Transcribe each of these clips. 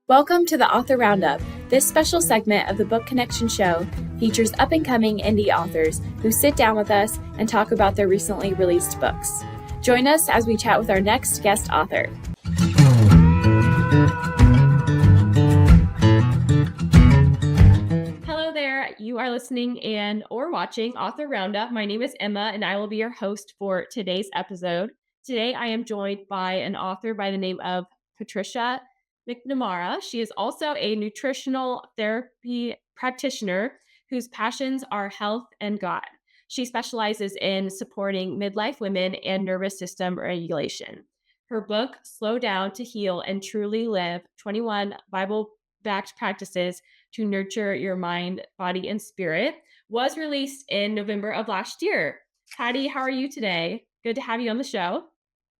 Welcome to the Author Roundup. This special segment of the Book Connection show features up-and-coming indie authors who sit down with us and talk about their recently released books. Join us as we chat with our next guest author. Hello there. You are listening and or watching Author Roundup. My name is Emma, and I will be your host for today's episode. Today, I am joined by an author by the name of Patricia McNamara. She is also a nutritional therapy practitioner whose passions are health and God. She specializes in supporting midlife women and nervous system regulation. Her book, Slow Down to Heal and Truly Live 21 Bible-Backed Practices to Nurture Your Mind, Body, and Spirit, was released in November of last year. Patty, how are you today? Good to have you on the show.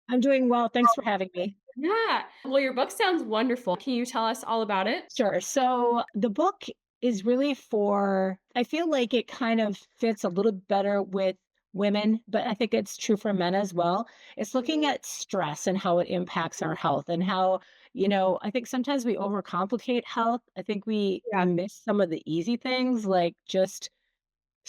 I'm doing well. Thanks for having me. Yeah. Well, your book sounds wonderful. Can you tell us all about it? Sure. So the book is really I feel like it kind of fits a little better with women, but I think it's true for men as well. It's looking at stress and how it impacts our health and how, I think sometimes we overcomplicate health. I think we Yeah. miss some of the easy things like just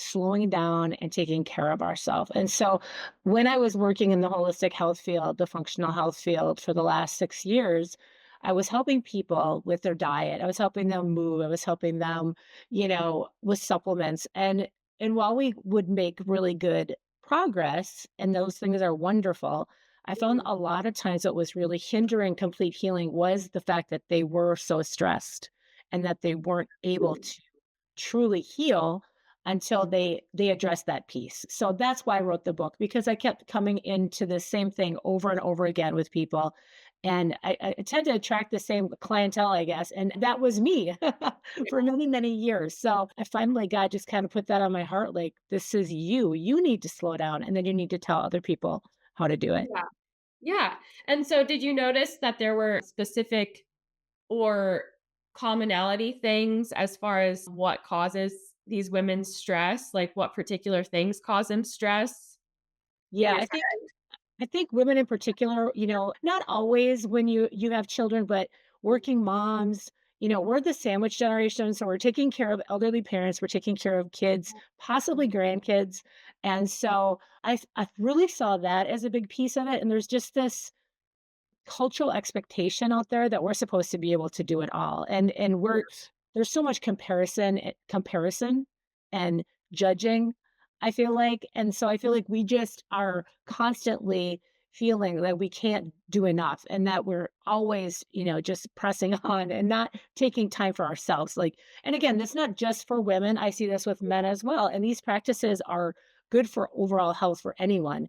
slowing down and taking care of ourselves. And so when I was working in the holistic health field, the functional health field for the last 6 years, I was helping people with their diet. I was helping them move. I was helping them, with supplements. And while we would make really good progress, and those things are wonderful, I found a lot of times what was really hindering complete healing was the fact that they were so stressed and that they weren't able to truly heal until they address that piece. So that's why I wrote the book, because I kept coming into the same thing over and over again with people. And I tend to attract the same clientele, I guess. And that was me for many, many years. So I finally, God just kind of put that on my heart, like, this is you. You need to slow down, and then you need to tell other people how to do it. Yeah. Yeah. And so did you notice that there were specific or commonality things as far as what causes these women's stress? Like what particular things cause them stress in Yeah, your I think women in particular, not always when you have children, but working moms, we're the sandwich generation, so we're taking care of elderly parents, we're taking care of kids, possibly grandkids. And so I really saw that as a big piece of it. And there's just this cultural expectation out there that we're supposed to be able to do it all. And there's so much comparison and judging, I feel like. And so I feel like we just are constantly feeling that we can't do enough and that we're always, just pressing on and not taking time for ourselves. Like, and again, that's not just for women. I see this with men as well. And these practices are good for overall health for anyone.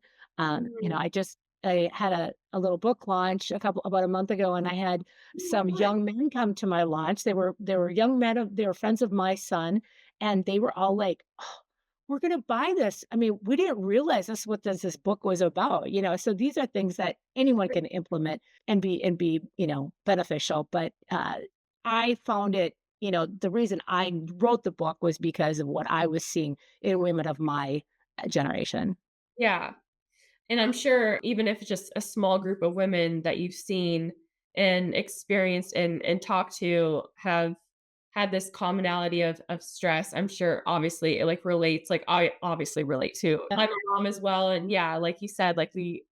I had a little book launch about a month ago, and I had some young men come to my launch. They were young men, they were friends of my son, and they were all like, "Oh, we're gonna buy this." I mean, we didn't realize this book was about, So these are things that anyone can implement and be beneficial. But I found it. The reason I wrote the book was because of what I was seeing in women of my generation. Yeah. And I'm sure even if it's just a small group of women that you've seen and experienced and talked to have had this commonality of stress, I'm sure obviously it like relates. Like I obviously relate to my mom as well. And yeah, like you said, like we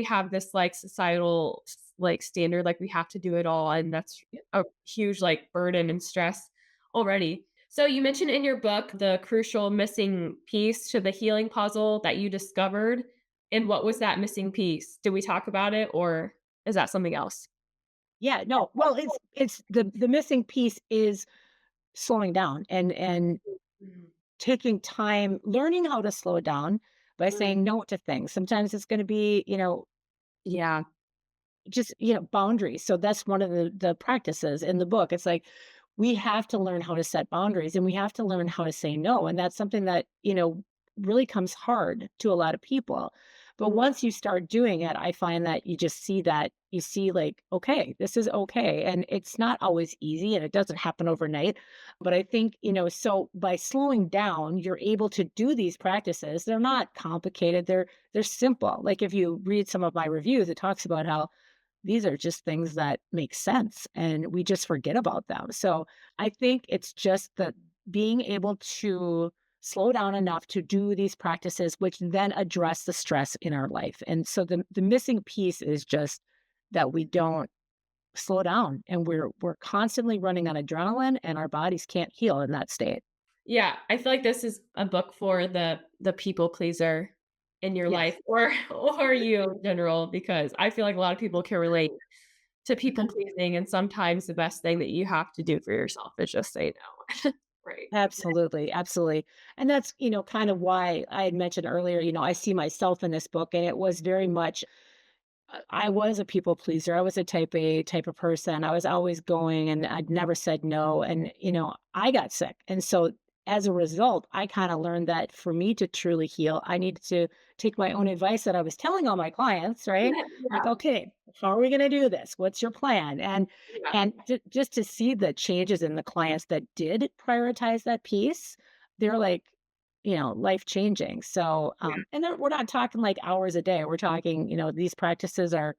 have this like societal like standard, like we have to do it all. And that's a huge like burden and stress already. So you mentioned in your book the crucial missing piece to the healing puzzle that you discovered, and what was that missing piece? Did we talk about it, or is that something else? Yeah, no. Well, it's the missing piece is slowing down and Mhm. taking time, learning how to slow down by Mm. saying no to things. Sometimes it's going to be, Yeah. just, boundaries. So that's one of the practices in the book. It's like we have to learn how to set boundaries and we have to learn how to say no. And that's something that, really comes hard to a lot of people. But once you start doing it, I find that you see like, okay, this is okay. And it's not always easy and it doesn't happen overnight. But I think, so by slowing down, you're able to do these practices. They're not complicated. They're simple. Like if you read some of my reviews, it talks about how these are just things that make sense and we just forget about them. So I think it's just that being able to slow down enough to do these practices, which then address the stress in our life. And so the missing piece is just that we don't slow down and we're constantly running on adrenaline and our bodies can't heal in that state. Yeah, I feel like this is a book for the people pleaser in your Yes. life or or you in general, because I feel like a lot of people can relate to people Mhm. pleasing, and sometimes the best thing that you have to do for yourself is just say no. Right. Absolutely, absolutely. And that's, kind of why I had mentioned earlier, I see myself in this book and it was very much I was a people pleaser. I was a type A type of person. I was always going and I'd never said no. And, I got sick. And so as a result, I kind of learned that for me to truly heal, I needed to take my own advice that I was telling all my clients, right? Like, Yeah, okay, how are we going to do this? What's your plan? And yeah, just to see the changes in the clients that did prioritize that piece, they're like, life changing. So, yeah. and we're not talking like hours a day. We're talking, these practices are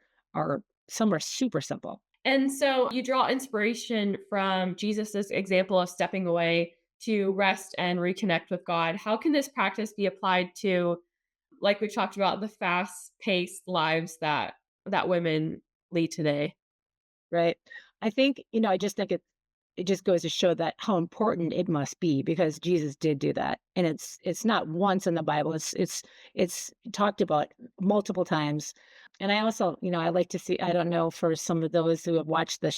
some are super simple. And so you draw inspiration from Jesus's example of stepping away to rest and reconnect with God. How can this practice be applied to, like we talked about, the fast-paced lives that women lead today? Right. I think, I just think it just goes to show that how important it must be because Jesus did do that. And it's not once in the Bible. It's talked about multiple times. And I also, I like to see, I don't know for some of those who have watched the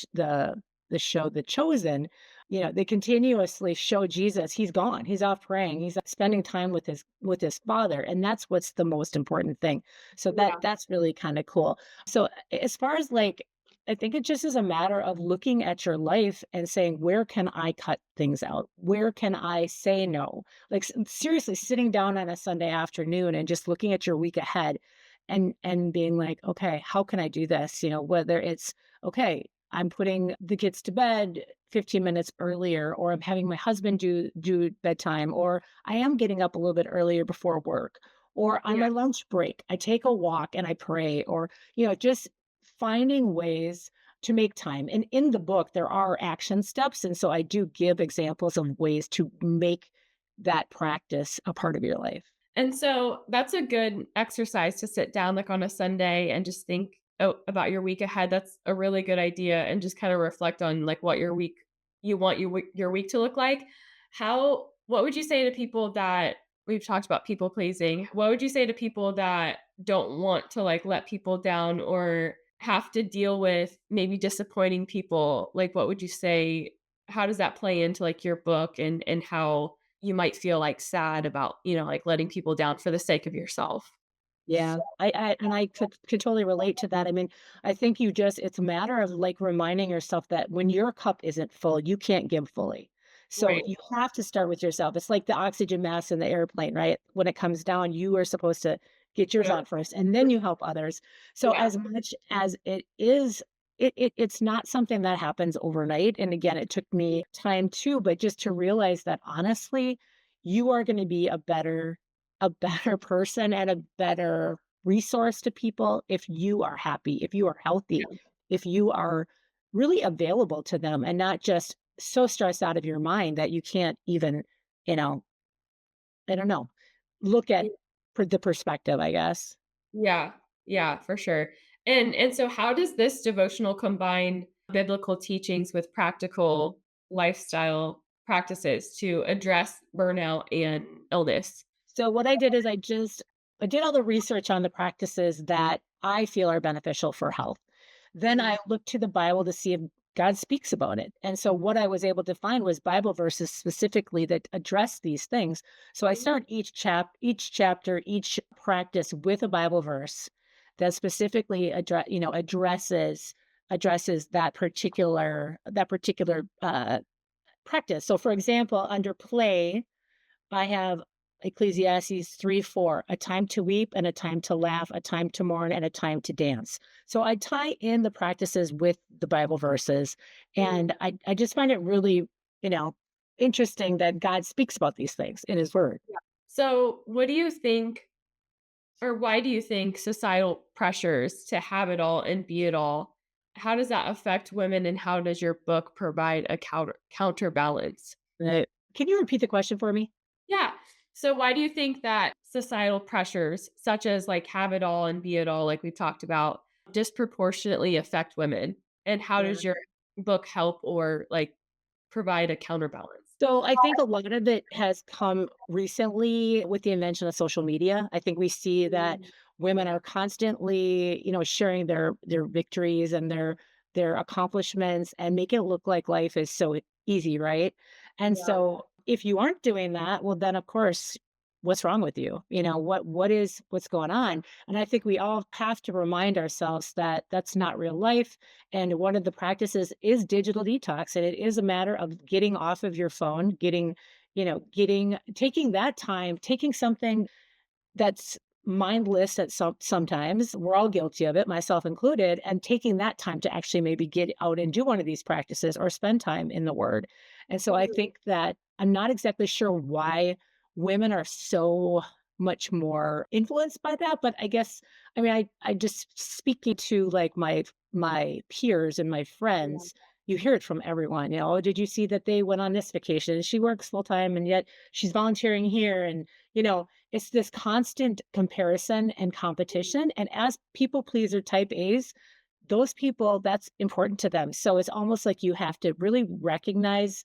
show The Chosen, they continuously show Jesus. He's gone. He's off praying. He's spending time with his father. And that's what's the most important thing. So Yeah, that's really kind of cool. So as far as like I think it just is a matter of looking at your life and saying, where can I cut things out? Where can I say no? Like seriously sitting down on a Sunday afternoon and just looking at your week ahead and being like, okay, how can I do this? Whether it's okay, I'm putting the kids to bed 15 minutes earlier, or I'm having my husband do bedtime, or I am getting up a little bit earlier before work, or on yeah. my lunch break, I take a walk and I pray, or just finding ways to make time. And in the book, there are action steps. And so I do give examples of ways to make that practice a part of your life. And so that's a good exercise to sit down like on a Sunday and just think about your week ahead. That's a really good idea, and just kind of reflect on like what you want your week to look like. How what would you say to people that we've talked about people pleasing? What would you say to people that don't want to like let people down or have to deal with maybe disappointing people? Like what would you say, how does that play into like your book and how you might feel, like, sad about, like, letting people down for the sake of yourself. Yeah, I could totally relate to that. I mean, I think it's a matter of like reminding yourself that when your cup isn't full, you can't give fully. So Right. you have to start with yourself. It's like the oxygen mask in the airplane, right? When it comes down, you are supposed to get yours on first and then you help others. So Yeah, as much as it is, it's not something that happens overnight. And again, it took me time too, but just to realize that honestly, you are going to be a better person and a better resource to people if you are happy, if you are healthy, yeah, if you are really available to them and not just so stressed out of your mind that you can't even, you know, I don't know, look at y the perspective, I guess. yeah, yeah, for sure. And so how does this devotional combine biblical teachings with practical lifestyle practices to address burnout and illness? So what I did is I did all the research on the practices that I feel are beneficial for health. Then Mhm. I looked to the Bible to see if God speaks about it. And so what I was able to find was Bible verses specifically that address these things. So I start each chapter, each practice with a Bible verse that specifically addresses that particular practice. So for example, under play, I have Ecclesiastes 3:4, a time to weep and a time to laugh, a time to mourn and a time to dance. So I tie in the practices with the Bible verses. Mm. And I just find it really, you know, interesting that God speaks about these things in his word. So, what do you think, or why do you think societal pressures to have it all and be it all how does that affect women, and how does your book provide a counterbalance? Right. Can you repeat the question for me? Yeah. So why do you think that societal pressures, such as like have it all and be it all, like we've talked about, disproportionately affect women? And how does your book help or like provide a counterbalance? So I think a lot of it has come recently with the invention of social media. I think we see that women are constantly, sharing their victories and their accomplishments and make it look like life is so easy, right? And Yeah. so if you aren't doing that, well then of course, what's wrong with you? What's going on? And I think we all have to remind ourselves that that's not real life, and one of the practices is digital detox. And it is a matter of getting off of your phone, taking that time, taking something that's mindless at sometimes. We're all guilty of it, myself included, and taking that time to actually maybe get out and do one of these practices or spend time in the word. And so I think that I'm not exactly sure why women are so much more influenced by that, but I guess I just speaking to like my peers and my friends, you hear it from everyone. Oh, did you see that they went on this vacation? She works full time and yet she's volunteering here. And it's this constant comparison and competition, and as people pleaser type A's, those people, that's important to them. So it's almost like you have to really recognize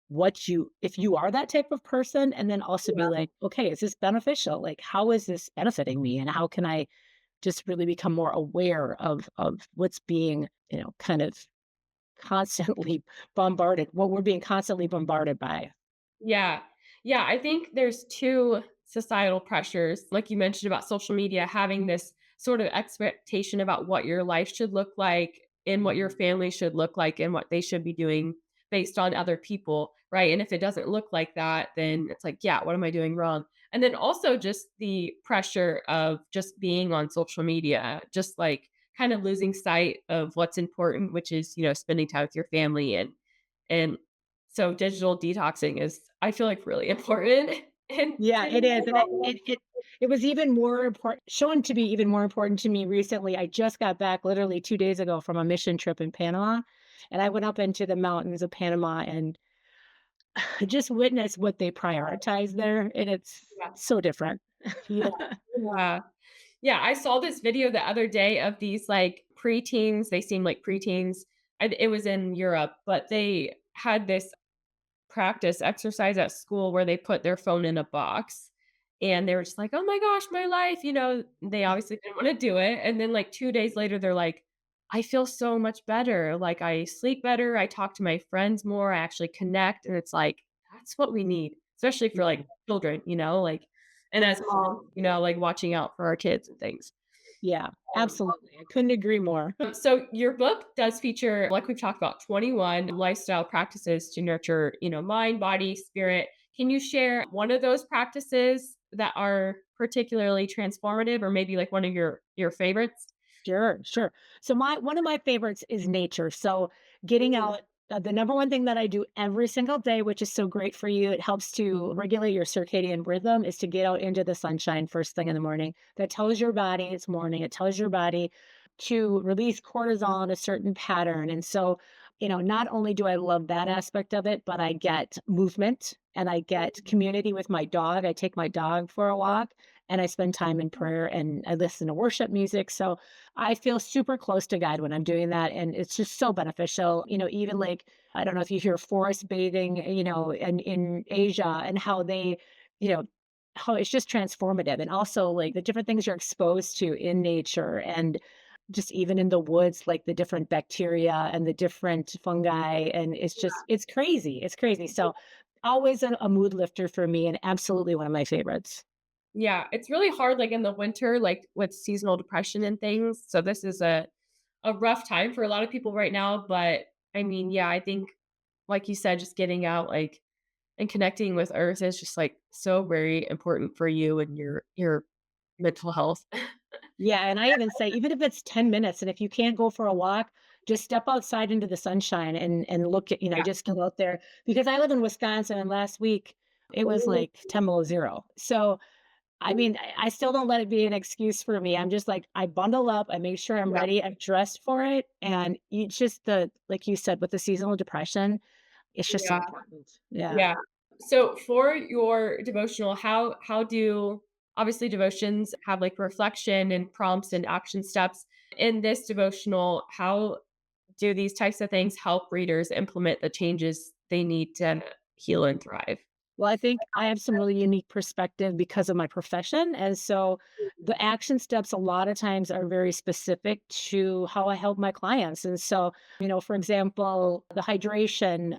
what you if you are that type of person, and then also be like, "Okay, is this beneficial? Like, how is this benefiting me, and how can I just really become more aware of what's being, kind of constantly bombarded what we're being constantly bombarded by." Yeah. Yeah, I think there's 2 societal pressures, like you mentioned about social media having this sort of expectation about what your life should look like and what your family should look like and what they should be doing based on other people, right? And if it doesn't look like that, then it's like, yeah, what am I doing wrong? And then also just the pressure of just being on social media, just like kind of losing sight of what's important, which is, spending time with your family and so digital detoxing is, I feel like, really important in Yeah, it today's is, and world. it was even more important shown to be even more important to me recently. I just got back literally 2 days ago from a mission trip in Panama, and I went up into the mountains of Panama and just witnessed what they prioritize there, and it's Yeah. so different. Yeah. Yeah. Yeah, I saw this video the other day of these, like, preteens, they seem like preteens, and it was in Europe, but they had this practice exercise at school where they put their phone in a box, and they were just like, "Oh my gosh, my life," they obviously didn't wanna do it, and then, like, 2 days later, they're like, "I feel so much better, like, I sleep better, I talk to my friends more, I actually connect," and it's like, that's what we need, especially for, like, children, like and as moms, like, watching out for our kids and things. Yeah, absolutely, I couldn't agree more. So your book does feature, like we've talked about, 21 lifestyle practices to nurture, mind, body, spirit. Can you share one of those practices that are particularly transformative or maybe like one of your favorites? Sure, sure. So my one of my favorites is nature. So getting out, the number one thing that I do every single day, which is so great for you, it helps to regulate your circadian rhythm, is to get out into the sunshine first thing in the morning. That tells your body it's morning. It tells your body to release cortisol in a certain pattern. And so, not only do I love that aspect of it, but I get movement and I get community with my dog. I take my dog for a walk and I spend time in prayer and I listen to worship music. So I feel super close to God when I'm doing that, and it's just so beneficial. Even like I don't know if you hear forest bathing, in Asia and how they, you know, how it's just transformative, and also like the different things you're exposed to in nature, and just even in the woods, like the different bacteria and the different fungi, and it's crazy. It's crazy. So always a mood lifter for me, and absolutely one of my favorites. Yeah, it's really hard like in the winter, like with seasonal depression and things. So this is a rough time for a lot of people right now. But I mean, yeah, I think like you said, just getting out like and connecting with earth is just like so very important for you and your mental health. Yeah, and I even say, even if it's 10 minutes, and if you can't go for a walk, just step outside into the sunshine and look at, Yeah. just go out there. Because I live in Wisconsin, and last week it was like 10 below zero. So I mean, I still don't let it be an excuse for me. I'm just like, I bundle up, I make sure I'm Yeah. ready, I'm dressed for it, and it's just the like you said, with the seasonal depression, it's just so Yeah. important. Yeah. Yeah. So for your devotional, how do obviously devotions have like reflection and prompts and action steps. In this devotional, how do these types of things help readers implement the changes they need to heal and thrive? Well, I think I have some really unique perspective because of my profession. And so the action steps a lot of times are very specific to how I help my clients. And so, for example, the hydration,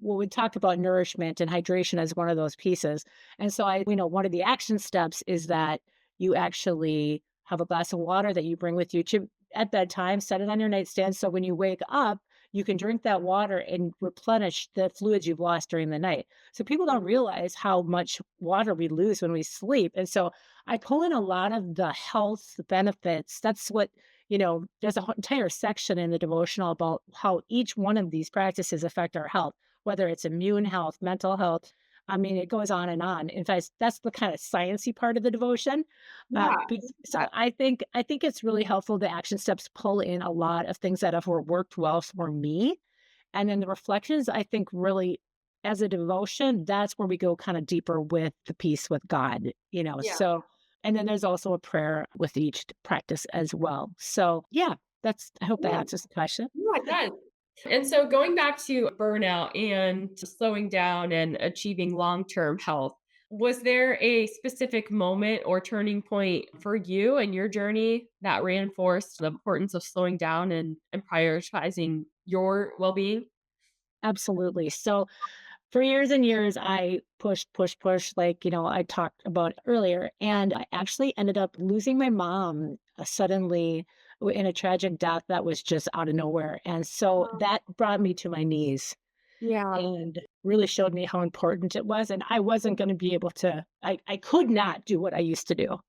well, we talked about nourishment and hydration as one of those pieces. And so one of the action steps is that you actually have a glass of water that you bring with you to at bedtime, set it on your nightstand. So when you wake up, you can drink that water and replenish the fluids you've lost during the night. So people don't realize how much water we lose when we sleep. And so I pull in a lot of the health benefits. That's what, there's a entire section in the devotional about how each one of these practices affect our health, whether it's immune health, mental health. I mean, it goes on and on. In fact, that's the kind of sciencey part of the devotion. Yeah. So I think it's really helpful. The action steps pull in a lot of things that have worked well for me, and then the reflections, I think really as a devotion, that's where we go kind of deeper with the peace with God. Yeah. So, and then there's also a prayer with each practice as well. So, yeah, I hope that Yeah. answers the question. Yeah, it does. And so going back to burnout and slowing down and achieving long-term health, was there a specific moment or turning point for you and your journey that reinforced the importance of slowing down and prioritizing your well-being? Absolutely. So, for years and years, I pushed, pushed, pushed, like, I talked about earlier. And I actually ended up losing my mom suddenly in a tragic death that was just out of nowhere. And so Oh, that brought me to my knees yeah. and really showed me how important it was. And I wasn't going to be able to, I could not do what I used to do.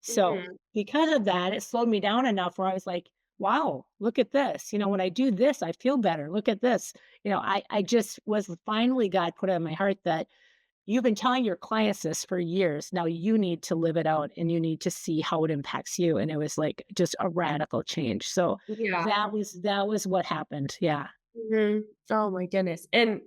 So Mhm. because of that, it slowed me down enough where I was like, wow, look at this. When I do this, I feel better. Look at this. I just was finally God put it on my heart that you've been telling your clients this for years. Now you need to live it out and you need to see how it impacts you. And it was like just a radical change. So Yeah. that was what happened. Yeah. Mhm. Oh my goodness. And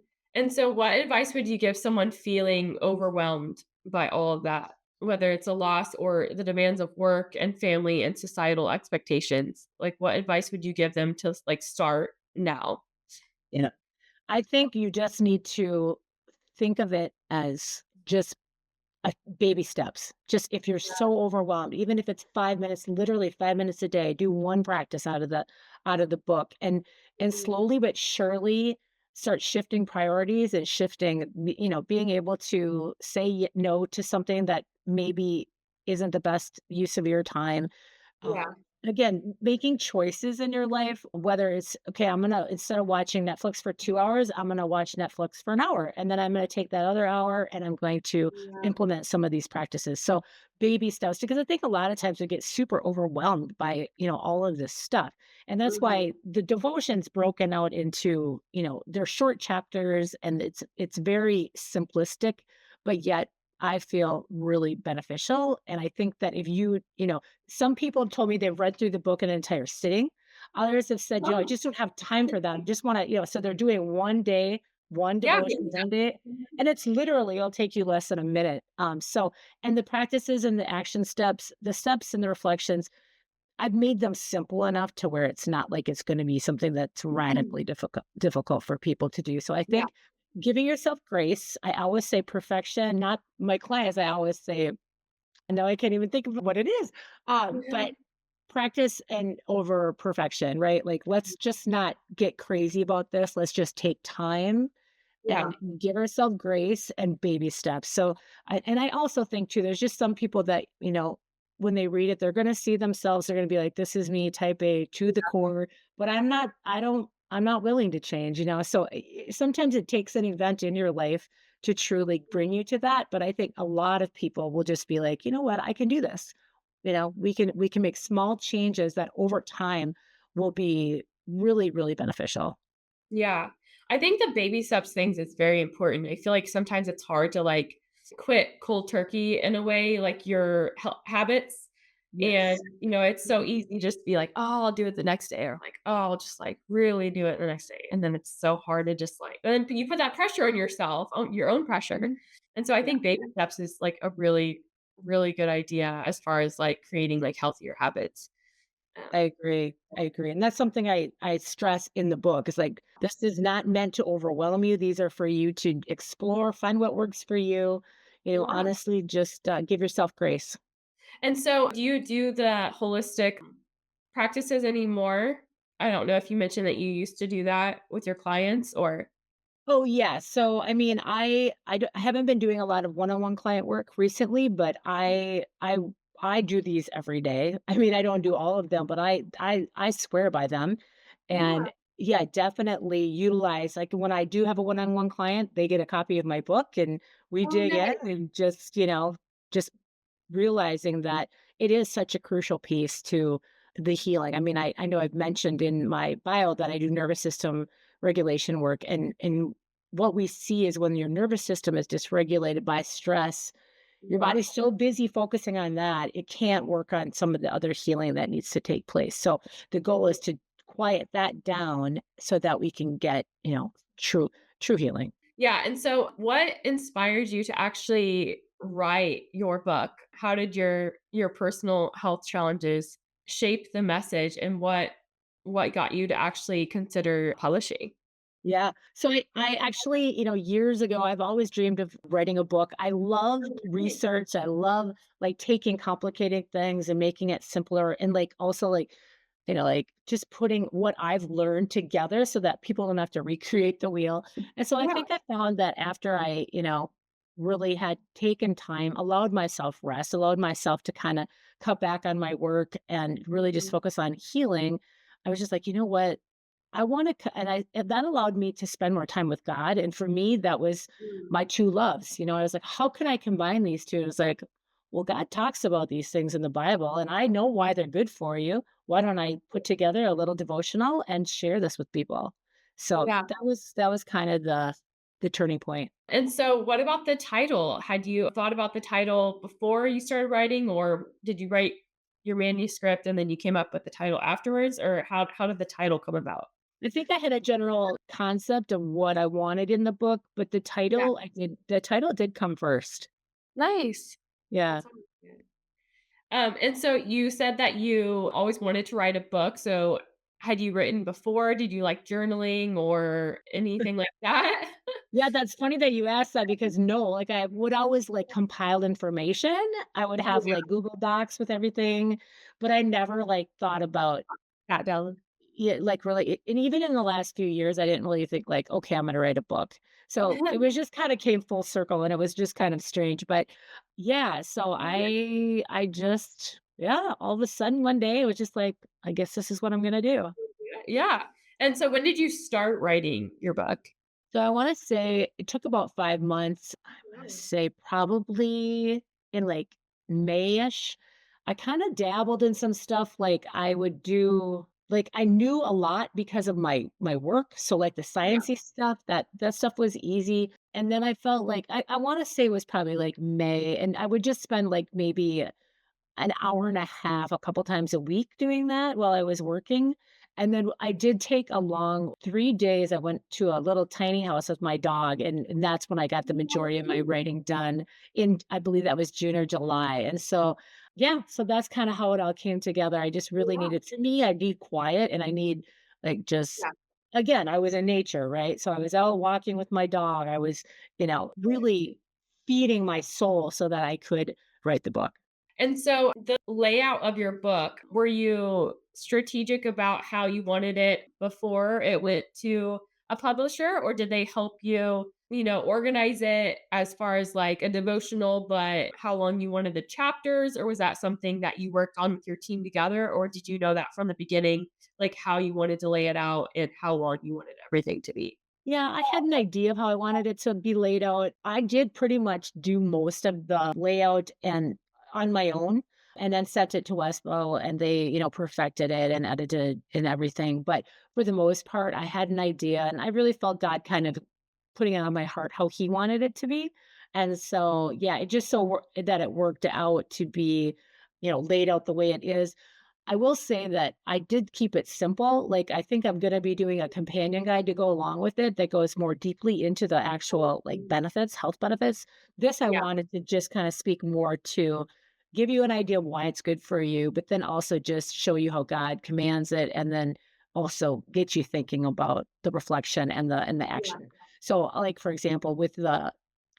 so what advice would you give someone feeling overwhelmed by all of that? Whether it's a loss or the demands of work and family and societal expectations. Like what advice would you give them to like start now? Yeah. I think you just need to think of it as just baby steps. Just if you're so overwhelmed, even if it's 5 minutes, literally 5 minutes a day, do one practice out of the book, and Mhm. slowly but surely start shifting priorities and being able to say no to something that maybe isn't the best use of your time. Yeah. Again, making choices in your life, whether it's, okay, instead of watching Netflix for 2 hours, I'm going to watch Netflix for an hour. And then I'm going to take that other hour and I'm going to Yeah. implement some of these practices. So baby steps, because I think a lot of times we get super overwhelmed by, all of this stuff. And that's Mhm. why the devotion's broken out into, they're short chapters and it's very simplistic, but yet I feel really beneficial. And I think that if some people have told me they've read through the book in an entire sitting. Others have said, I Oh, just don't have time for that. I just want to, so they're doing one day, one yeah. devotion, one day. And it's literally, it'll take you less than a minute. And the practices and the action steps, the steps and the reflections, I've made them simple enough to where it's not like it's going to be something that's radically difficult for people to do. So I Yeah. think giving yourself grace, I always say perfection, not my clients. I always say, and now I can't even think of what it is. But practice and over perfection, right? Like, let's just not get crazy about this. Let's just take time Yeah. and give ourselves grace and baby steps. So, and I also think too, there's just some people that, when they read it, they're going to see themselves, they're going to be like, this is me, type A to the core, but I'm not willing to change, So sometimes it takes an event in your life to truly bring you to that. But I think a lot of people will just be like, you know what, I can do this. We can make small changes that over time will be really, really beneficial. Yeah. I think the baby steps things is very important. I feel like sometimes it's hard to like quit cold turkey in a way, like your habits. And, Yes. it's so easy just to be like, "Oh, I'll do it the next day," or like, "Oh, I'll just like really do it the next day." And then it's so hard to just like, and then you put that pressure on yourself, on your own pressure. Mhm. And so I Yeah. think baby steps is like a really, really good idea as far as like creating like healthier habits. Um, I agree. I agree. And that's something I stress in the book. It's like this is not meant to overwhelm you. These are for you to explore, find what works for you. yeah. Honestly, just give yourself grace. And so do you do the holistic practices anymore? I don't know if you mentioned that you used to do that with your clients or Oh, yeah. So, I mean, I haven't been doing a lot of one-on-one client work recently, but I do these every day. I mean, I don't do all of them, but I swear by them. yeah. And yeah, definitely utilize like when I do have a one-on-one client, they get a copy of my book and we Oh, dig in nice. and just realizing that it is such a crucial piece to the healing. I mean, I know I've mentioned in my bio that I do nervous system regulation work and what we see is when your nervous system is dysregulated by stress, your Yeah. body's so busy focusing on that, it can't work on some of the other healing that needs to take place. So the goal is to quiet that down so that we can get, true true healing. Yeah, and so what inspired you to actually write your book? How did your personal health challenges shape the message, and what got you to actually consider publishing? Yeah. So I actually, years ago, I've always dreamed of writing a book. I love Nice. research. I love like taking complicated things and making it simpler and like also like, like just putting what I've learned together so that people don't have to recreate the wheel. And so I Yeah. think I found that after I, really had taken time, allowed myself rest, allowed myself to kind of cut back on my work and really just Mhm. focus on healing, I was just like, you know what? I wanna c and that allowed me to spend more time with God, and for me, that was Mm. my 2 loves, I was like, "How can I combine these 2?" It's like, well, God talks about these things in the Bible, and I know why they're good for you. Why don't I put together a little devotional and share this with people? So, Yeah. that was kinda the turning point. And so what about the title? Had you thought about the title before you started writing, or did you write your manuscript and then you came up with the title afterwards, or how did the title come about? I think I had a general concept of what I wanted in the book, but Yeah. the title did come first. Nice. Yeah. That's always good. And so you said that you always wanted to write a book. So had you written before? Did you like journaling or anything like that? Yeah, that's funny that you asked that because no, like I would always like compile information. I would Oh, have yeah. like Google Docs with everything, but I never like thought about Sat down. yeah, like really and even in the last few years, I didn't really think like, okay, I'm gonna write a book. So it was just kind of came full circle and it was just kind of strange. But yeah, so I just yeah, all of a sudden one day it was just like, I guess this is what I'm gonna do. Yeah. And so when did you start writing your book? So I wanna say it took about 5 months. I wanna Nice. say probably in, like, May-ish. I kinda dabbled in some stuff, like, I would do like, I knew a lot because of my work, so, like, the Yeah. sciencey stuff, that stuff was easy, and then I felt like I wanna say it was probably, like, May, and I would just spend, like, maybe an hour and a half a couple times a week doing that while I was working. And then I did take a long 3 days. I went to a little tiny house with my dog, and that's when I got the majority of my writing done in I believe that was June or July. And so, yeah, so that's kinda how it all came together. I just really Yeah. needed to me, I need quiet and I need, like, just Yeah. again, I was in nature, right? So I was out walking with my dog. I was, really feeding my soul so that I could write the book. And so the layout of your book, were you strategic about how you wanted it before it went to a publisher, or did they help you, organize it as far as like a devotional, but how long you wanted the chapters, or was that something that you worked on with your team together, or did you know that from the beginning, like how you wanted to lay it out and how long you wanted everything to be? Yeah, I had an idea of how I wanted it to be laid out. I did pretty much do most of the layout and on my own and then sent it to Westbo and they, perfected it and edited and everything. But for the most part, I had an idea and I really felt God kind of putting it on my heart how he wanted it to be. And so, yeah, it just so that it worked out to be, laid out the way it is. I will say that I did keep it simple. Like, I think I'm going to be doing a companion guide to go along with it that goes more deeply into the actual like benefits, health benefits. This I Yeah. wanted to just kind of speak more to give you an idea of why it's good for you, but then also just show you how God commands it and then also get you thinking about the reflection and the Yeah. action. So like for example, with the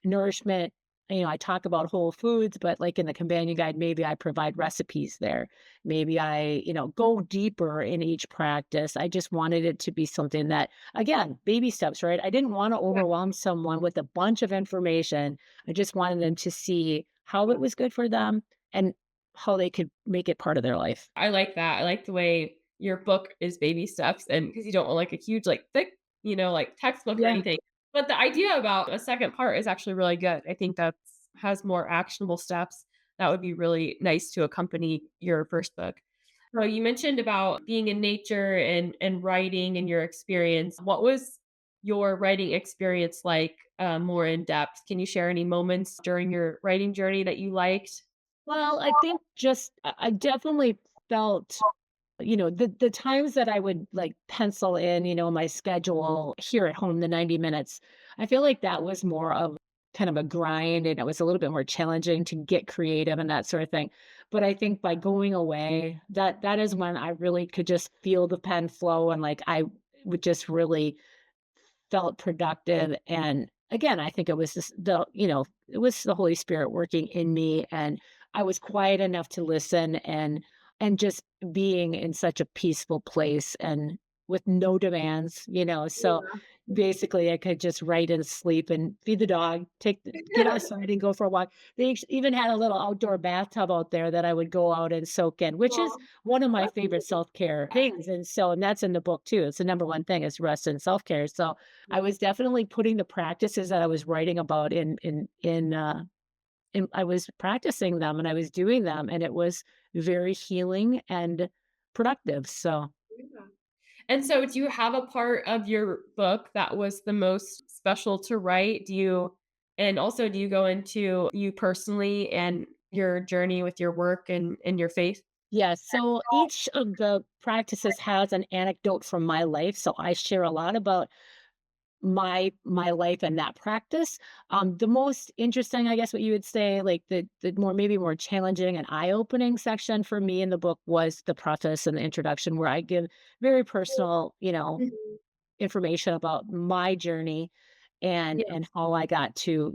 nourishment, I talk about whole foods, but like in the companion guide, maybe I provide recipes there. Maybe I, go deeper in each practice. I just wanted it to be something that, again, baby steps, right? I didn't want to Yeah. overwhelm someone with a bunch of information. I just wanted them to see how it was good for them and how they could make it part of their life. I like that. I like the way your book is baby steps and because you don't want like a huge, like thick, like textbook or Yeah. anything. But the idea about a second part is actually really good. I think that has more actionable steps that would be really nice to accompany your first book. So you mentioned about being in nature and writing and your experience. What was your writing experience like more in depth? Can you share any moments during your writing journey that you liked? Well, I think just I definitely felt, the times that I would like pencil in, my schedule here at home, the 90 minutes, I feel like that was more of kind of a grind and it was a little bit more challenging to get creative and that sort of thing. But I think by going away, that is when I really could just feel the pen flow and like I would just really felt productive, and again, I think it was just it was the Holy Spirit working in me, and I was quiet enough to listen and just being in such a peaceful place and with no demands, so basically I could just write and sleep and feed the dog, get outside and go for a walk. They even had a little outdoor bathtub out there that I would go out and soak in, which is Well, one of my that's favorite self-care things, and that's in the book too. It's the number one thing is rest and self-care. So I was definitely putting the practices that I was writing about in I was practicing them and I was doing them, and it was very healing and productive. So, yeah. And so do you have a part of your book that was the most special to write? And also do you go into you personally and your journey with your work and your faith? yeah, so each of the practices has an anecdote from my life, so I share a lot about my life and that practice. The most interesting, I guess, what you would say, like the more maybe more challenging and eye opening section for me in the book was the preface and the introduction, where I give very personal, Mhm. information about my journey Yeah, and how I got to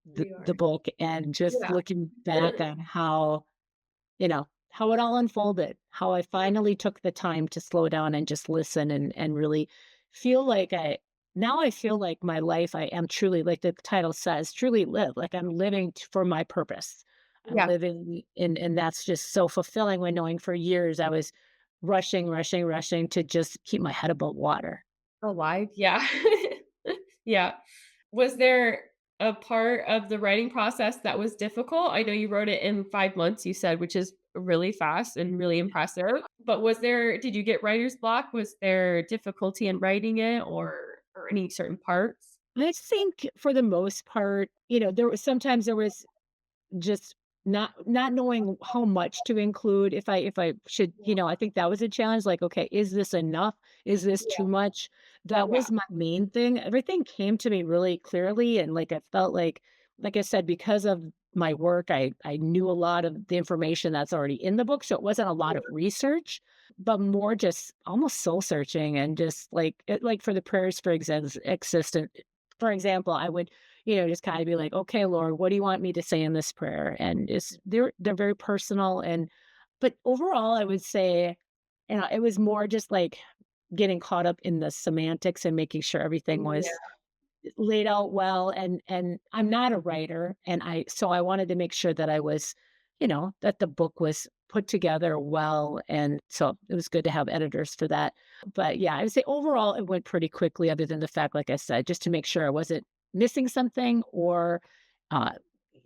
here you the are. book, and just Yeah. looking back on how it all unfolded, how I finally took the time to slow down and just listen and really feel like I feel like my life, I am truly, like the title says, truly live. Like I'm living for my purpose. I'm Yeah. living and that's just so fulfilling when knowing for years I was rushing, rushing, rushing to just keep my head above water. Alive, yeah. Yeah. Was there a part of the writing process that was difficult? I know you wrote it in 5 months, you said, which is really fast and really impressive, but did you get writer's block? Was there difficulty in writing it or any certain parts? I think for the most part, there was just not knowing how much to include, if I should, I think that was a challenge, like, "Okay, is this enough? Is this Yeah, too much?" That yeah, was my main thing. Everything came to me really clearly, and, like, I felt like I said, because of my work, I knew a lot of the information that's already in the book, so it wasn't a lot of research, but more just almost soul searching and just, like, for the prayers for for example, I would just kind of be like, okay, Lord, what do you want me to say in this prayer? And they're very personal but overall I would say, it was more just like getting caught up in the semantics and making sure everything yeah. was laid out well, and I'm not a writer, and I wanted to make sure that I was, that the book was put together well, and so it was good to have editors for that. But yeah, I would say overall it went pretty quickly, other than the fact, like I said, just to make sure I wasn't missing something or uh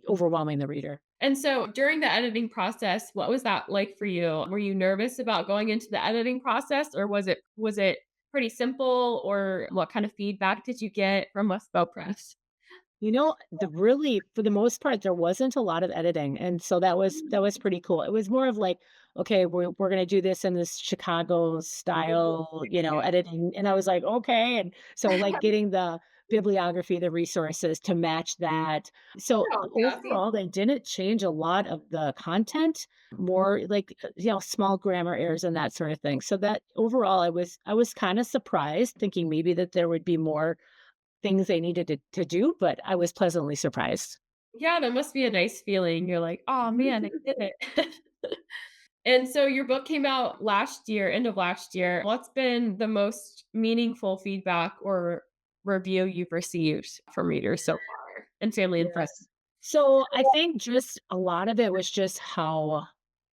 overwhelming the reader. And so during the editing process, what was that like for you? Were you nervous about going into the editing process or was it pretty simple or what kind of feedback did you get from a spell press? The really for the most part, there wasn't a lot of editing, and so that was pretty cool. It was more of like, "Okay, we're gonna do this in this Chicago style, editing," and I was like, "Okay," and so, like, getting the bibliography, the resources to match that. So, Oh, yeah, see, overall, they didn't change a lot of the content, more like, small grammar errors and that sort of thing. So that overall, I was kinda surprised, thinking maybe that there would be more things they needed to do, but I was pleasantly surprised. yeah, that must be a nice feeling. You're like, "Oh, man, I did it." And so your book came out last year, end of last year. What's been the most meaningful feedback or review you've received from readers so far and family and friends? Yes. So, I think just a lot of it was just how,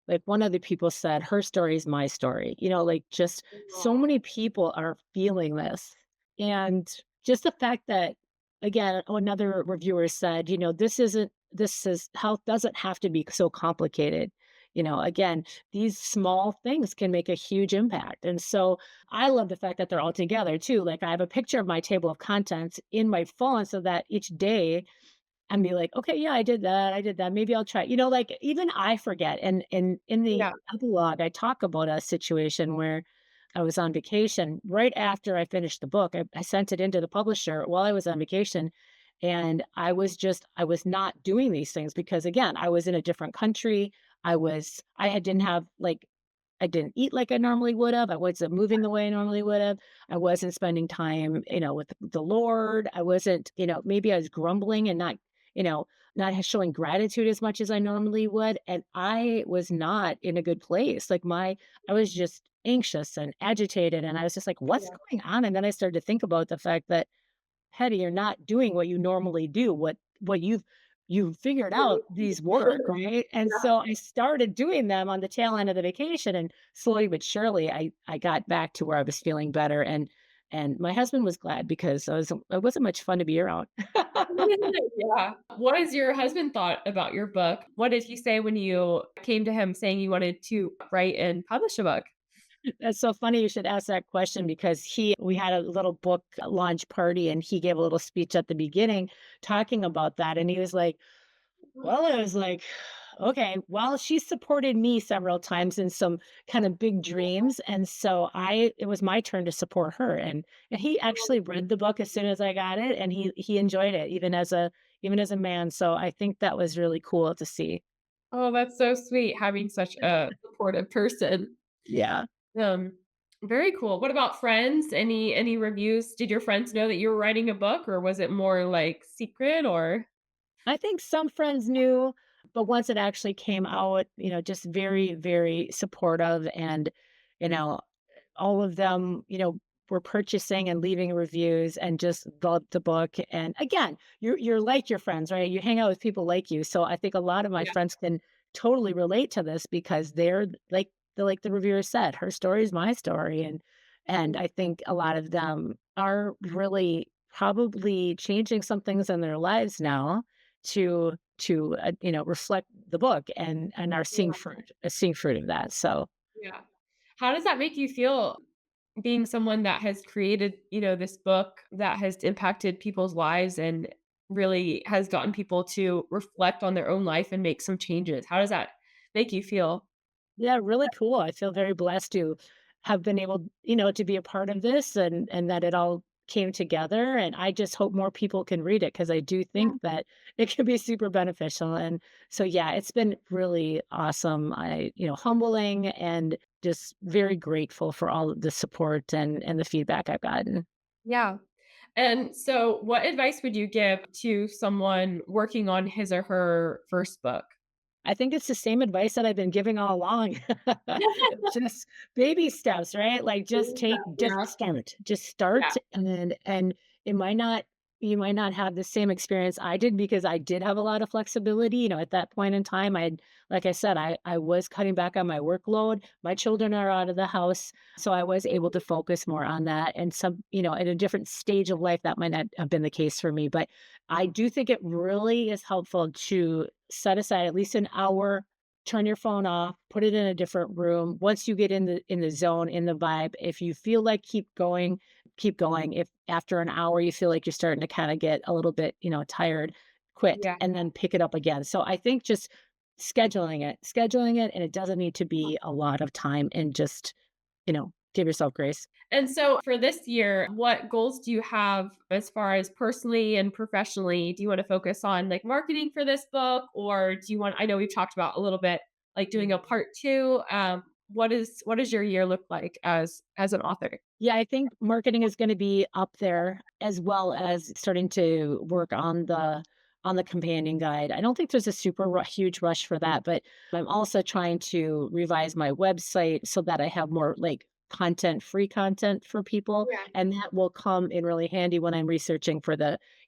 like, one of the people said, "Her story is my story." Like, just so Aw, many people are feeling this, and just the fact that, again, another reviewer said, this is health doesn't have to be so complicated. Again, these small things can make a huge impact, and so I love the fact that they're all together too. Like, I have a picture of my table of contents in my phone so that each day and be like, "Okay, yeah, I did that, I did that, maybe I'll try." Like, even I forget, and in the yeah. epilogue, I talk about a situation where I was on vacation right after I finished the book. I sent it into the publisher while I was on vacation, and I was not doing these things because, again, I was in a different country. I didn't have, like, I didn't eat like I normally would have. I wasn't moving the way I normally would have. I wasn't spending time, with the Lord. I wasn't, maybe I was grumbling and you know, not showing gratitude as much as I normally would. And I was not in a good place. I was just anxious and agitated. And I was just like, what's Yeah. going on? And then I started to think about the fact that, Hetty, you're not doing what you normally do, what you've figured out these work, right? And Yeah. so I started doing them on the tail end of the vacation, and slowly but surely I got back to where I was feeling better, and my husband was glad because it wasn't much fun to be around. Yeah. What has your husband thought about your book? What did he say when you came to him saying you wanted to write and publish a book? That's so funny you should ask that question because we had a little book launch party, and he gave a little speech at the beginning talking about that, and he was like, well, I was like, okay, well, she supported me several times in some kind of big dreams. And so it was my turn to support her. And he actually read the book as soon as I got it, and he enjoyed it even as a man. So I think that was really cool to see. Oh, that's so sweet having such a supportive person. Yeah. Um, very cool. What about friends? Any reviews? Did your friends know that you were writing a book, or was it more, like, secret, or I think some friends knew, but once it actually came out, just very, very supportive, and, you know, all of them, were purchasing and leaving reviews and just loved the book. And again, you're like your friends, right? You hang out with people like you. So I think a lot of my Yeah, friends can totally relate to this because they're like the reviewer said, her story is my story. And I think a lot of them are really probably changing some things in their lives now to reflect the book, and are yeah, seeing fruit of that. So yeah. How does that make you feel being someone that has created, this book that has impacted people's lives and really has gotten people to reflect on their own life and make some changes? How does that make you feel? yeah, really cool. I feel very blessed to have been able, to be a part of this, and that it all came together. And I just hope more people can read it because I do think that it can be super beneficial. And so, yeah, it's been really awesome. Humbling, and just very grateful for all of the support and the feedback I've gotten. Yeah. And so what advice would you give to someone working on his or her first book? I think it's the same advice that I've been giving all along. Just baby steps, right? Like, just Yeah, start. Just yeah, start, and it might not you might not have the same experience I did because I did have a lot of flexibility, at that point in time. Like I said, I was cutting back on my workload. My children are out of the house, so I was able to focus more on that. And at a different stage of life, that might not have been the case for me, but I do think it really is helpful to set aside at least an hour, turn your phone off, put it in a different room. Once you get in the zone, in the vibe, if you feel like keep going, keep going. If after an hour you feel like you're starting to kind of get a little bit, tired, quit Yeah. and then pick it up again. So I think just scheduling it, and it doesn't need to be a lot of time, and just, give yourself grace. And so for this year, what goals do you have as far as personally and professionally? Do you want to focus on like marketing for this book, or do you want, I know we've talked about a little bit like doing a part two. What does your year look like as an author? Yeah, I think marketing is gonna be up there, as well as starting to work on the companion guide. I don't think there's a huge rush for that, but I'm also trying to revise my website so that I have more, like, free content for people, Yeah. and that will come in really handy when I'm researching for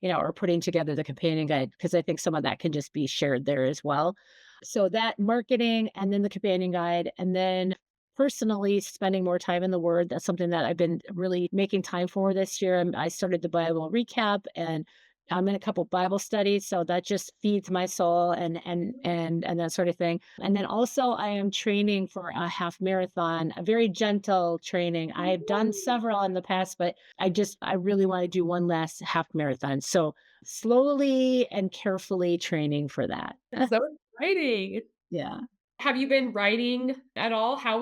or putting together the companion guide, because I think some of that can just be shared there as well. So that marketing, and then the companion guide, and then personally spending more time in the Word. That's something that I've been really making time for this year. I started the Bible recap, and I'm in a couple Bible studies, so that just feeds my soul, and that sort of thing. And then also I am training for a half marathon, a very gentle training. I've done several in the past, but I really want to do one last half marathon. So slowly and carefully training for that. So exciting. Yeah. Have you been writing at all? How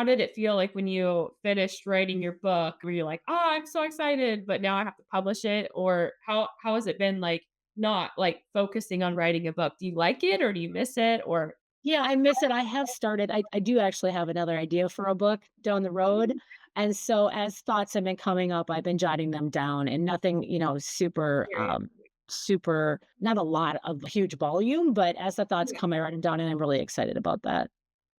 did it feel like when you finished writing your book? Were you like, "Oh, I'm so excited, but now I have to publish it?" Or how has it been like not like focusing on writing a book? Do you like it or do you miss it? Or Yeah, I miss it. I have started. I do actually have another idea for a book down the road. And so as thoughts have been coming up, I've been jotting them down, and nothing, super, not a lot of huge volume, but as the thoughts come, I write them down, and I'm really excited about that.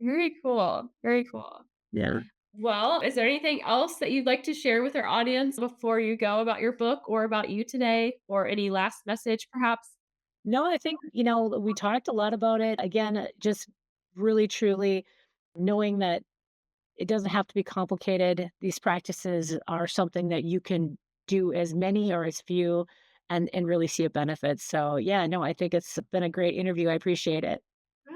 very cool. Very cool. Yeah. Well, is there anything else that you'd like to share with our audience before you go about your book or about you today or any last message perhaps? No, I think, we talked a lot about it. Again, just really truly knowing that it doesn't have to be complicated. These practices are something that you can do as many or as few, and really see a benefit. So yeah, no, I think it's been a great interview. I appreciate it.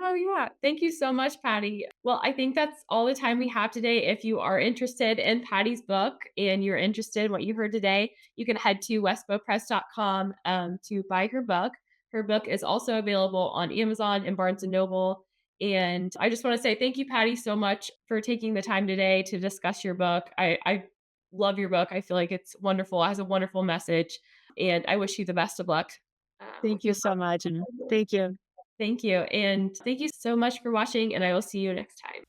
Oh, yeah. Thank you so much, Patty. Well, I think that's all the time we have today. If you are interested in Patty's book and you're interested in what you heard today, you can head to westbowpress.com to buy her book. Her book is also available on Amazon and Barnes and Noble. And I just want to say thank you, Patty, so much for taking the time today to discuss your book. I love your book. I feel like it's wonderful. It has a wonderful message. And I wish you the best of luck Thank with you your so book. much. And thank you. Thank you, and thank you so much for watching, and I will see you next time.